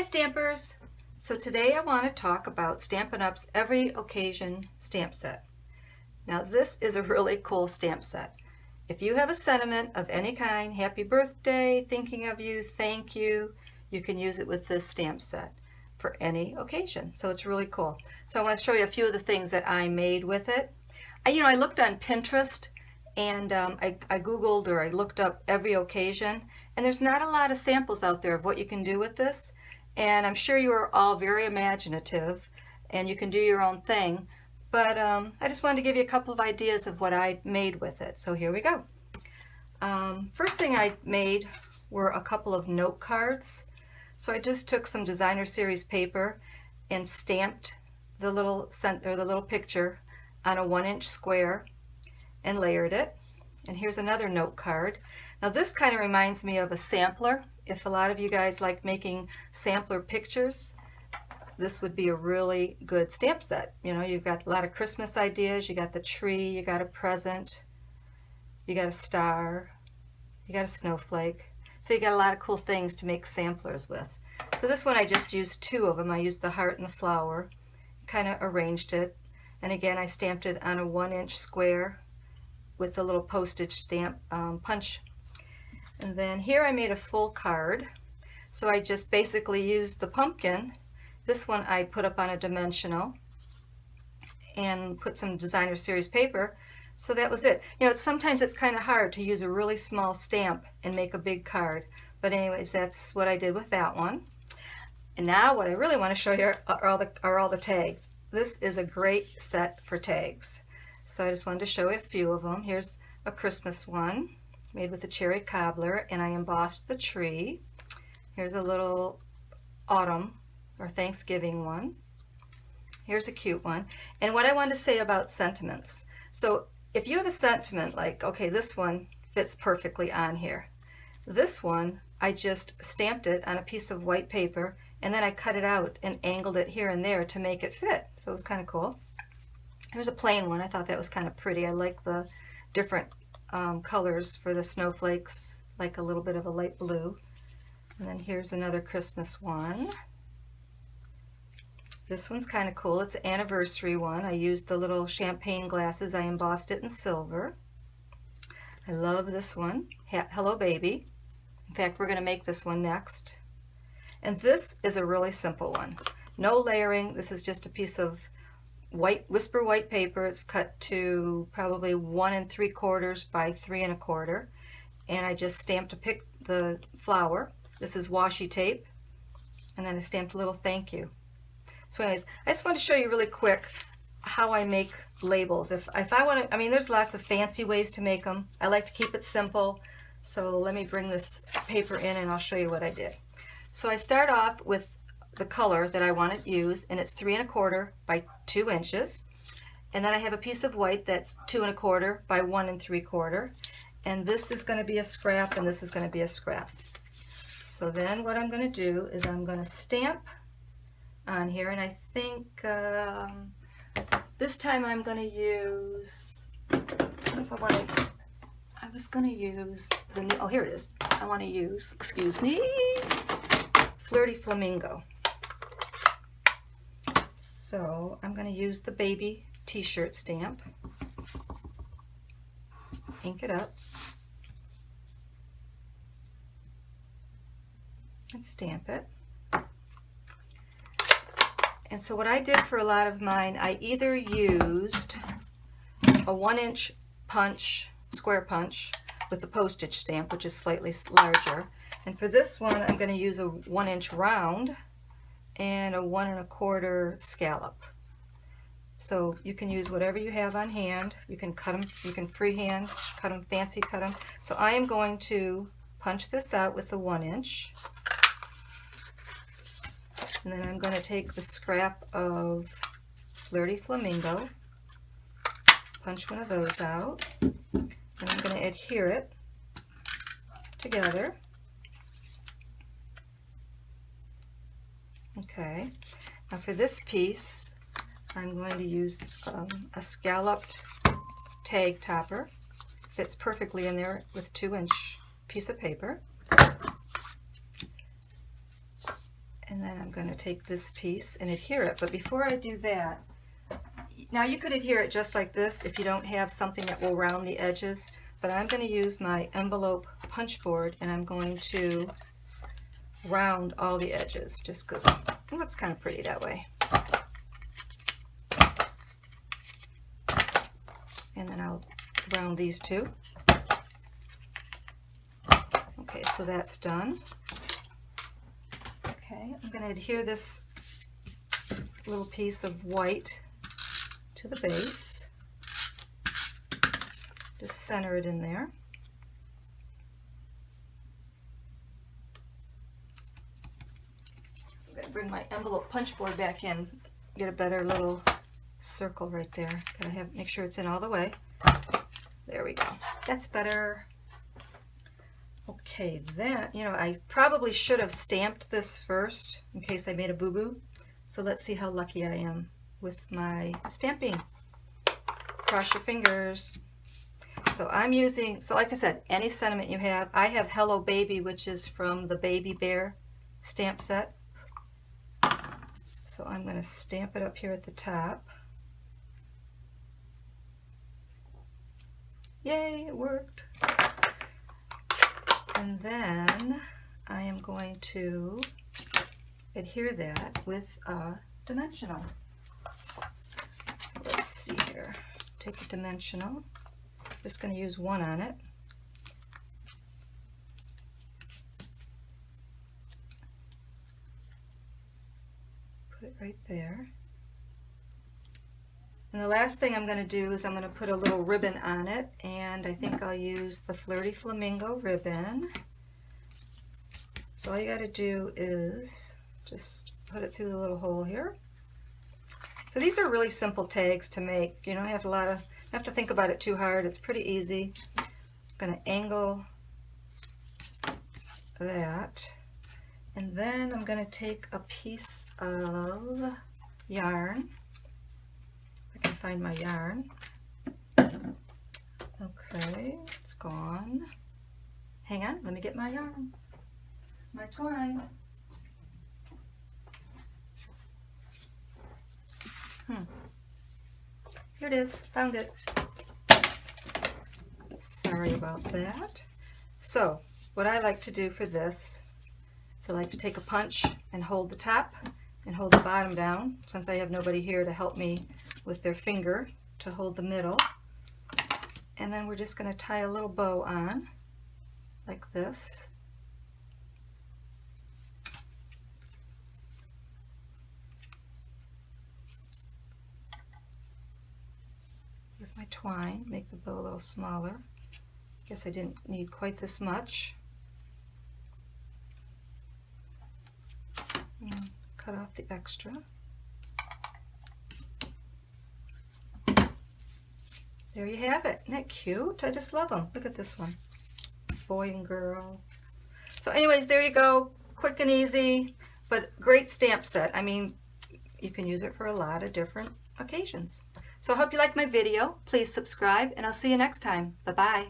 Stampers! So today I want to talk about Stampin' Up's Every Occasion stamp set. Now this is a really cool stamp set. If you have a sentiment of any kind, happy birthday, thinking of you, thank you, you can use it with this stamp set for any occasion. So it's really cool. So I want to show you a few of the things that I made with it. I looked on Pinterest and I Googled or I looked up Every Occasion, and there's not a lot of samples out there of what you can do with this. And I'm sure you are all very imaginative and you can do your own thing. But I just wanted to give you a couple of ideas of what I made with it. So here we go. First thing I made were a couple of note cards. So I just took some designer series paper and stamped the little picture on a 1-inch square and layered it. And here's another note card. Now this kind of reminds me of a sampler. If a lot of you guys like making sampler pictures, this would be a really good stamp set. You know, you've got a lot of Christmas ideas, you got the tree, you got a present, you got a star, you got a snowflake. So you got a lot of cool things to make samplers with. So this one I just used 2 of them. I used the heart and the flower, kind of arranged it. And again, I stamped it on a 1-inch square with a little postage stamp punch. And then here I made a full card. So I just basically used the pumpkin. This one I put up on a dimensional and put some designer series paper. So that was it. You know, sometimes it's kind of hard to use a really small stamp and make a big card. But anyways, that's what I did with that one. And now what I really want to show you are all the tags. This is a great set for tags. So I just wanted to show you a few of them. Here's a Christmas one made with a cherry cobbler, and I embossed the tree. Here's a little autumn or Thanksgiving one. Here's a cute one. And what I wanted to say about sentiments. So if you have a sentiment like, okay, this one fits perfectly on here. This one, I just stamped it on a piece of white paper, and then I cut it out and angled it here and there to make it fit. So it was kind of cool. Here's a plain one. I thought that was kind of pretty. I like the different colors for the snowflakes, like a little bit of a light blue. And then here's another Christmas one. This one's kind of cool. It's an anniversary one. I used the little champagne glasses. I embossed it in silver. I love this one. Hello Baby. In fact, we're going to make this one next. And this is a really simple one. No layering. This is just a piece of white whisper white paper. It's cut to probably 1 3/4 by 3 1/4, and I just stamped the flower. This is washi tape, and then I stamped a little thank you. So anyways, I just want to show you really quick how I make labels. If I want to, I mean, there's lots of fancy ways to make them. I like to keep it simple. So let me bring this paper in and I'll show you what I did. So I start off with the color that I want to use, and it's 3 1/4 by 2 inches. And then I have a piece of white that's 2 1/4 by 1 3/4. And this is going to be a scrap, and this is going to be a scrap. So then what I'm going to do is I'm going to stamp on here, and I think this time I'm going to use, I don't know if I was going to use the new, oh here it is. I want to use, excuse me, Flirty Flamingo. So I'm going to use the baby t-shirt stamp, ink it up, and stamp it. And so what I did for a lot of mine, I either used a 1-inch punch, square punch, with the postage stamp, which is slightly larger. And for this one, I'm going to use a 1-inch round and a 1 1/4 scallop. So you can use whatever you have on hand. You can cut them, you can freehand cut them, fancy cut them. So I am going to punch this out with the 1-inch. And then I'm going to take the scrap of Flirty Flamingo, punch one of those out, and I'm going to adhere it together. Okay, now for this piece, I'm going to use a scalloped tag topper. Fits perfectly in there with 2-inch piece of paper. And then I'm going to take this piece and adhere it. But before I do that, now you could adhere it just like this if you don't have something that will round the edges, but I'm going to use my envelope punch board and I'm going to round all the edges just because it looks kind of pretty that way. And then I'll round these two. Okay, so that's done. Okay, I'm going to adhere this little piece of white to the base. Just center it in there. I'm going to bring my envelope punch board back in, get a better little circle right there. Gotta make sure it's in all the way. There we go. That's better. Okay, then, I probably should have stamped this first in case I made a boo-boo. So let's see how lucky I am with my stamping. Cross your fingers. So I'm using, like I said, any sentiment you have. I have Hello Baby, which is from the Baby Bear stamp set. So I'm going to stamp it up here at the top. Yay, it worked. And then I am going to adhere that with a dimensional. So let's see here. Take a dimensional. Just going to use one on it. Put it right there. And the last thing I'm going to do is I'm going to put a little ribbon on it, and I think I'll use the Flirty Flamingo ribbon. So all you got to do is just put it through the little hole here. So these are really simple tags to make. You don't have to think about it too hard. It's pretty easy. I'm going to angle that, and then I'm going to take a piece of yarn. Find my yarn. Okay, it's gone. Hang on, let me get my yarn. My twine. Here it is, found it. Sorry about that. So, what I like to do for this is I like to take a punch and hold the top and hold the bottom down, since I have nobody here to help me with their finger to hold the middle. And then we're just going to tie a little bow on like this. With my twine, make the bow a little smaller. Guess I didn't need quite this much. And cut off the extra. There you have it. Isn't that cute? I just love them. Look at this one. Boy and girl. So anyways, there you go. Quick and easy, but great stamp set. I mean, you can use it for a lot of different occasions. So I hope you liked my video. Please subscribe, and I'll see you next time. Bye-bye.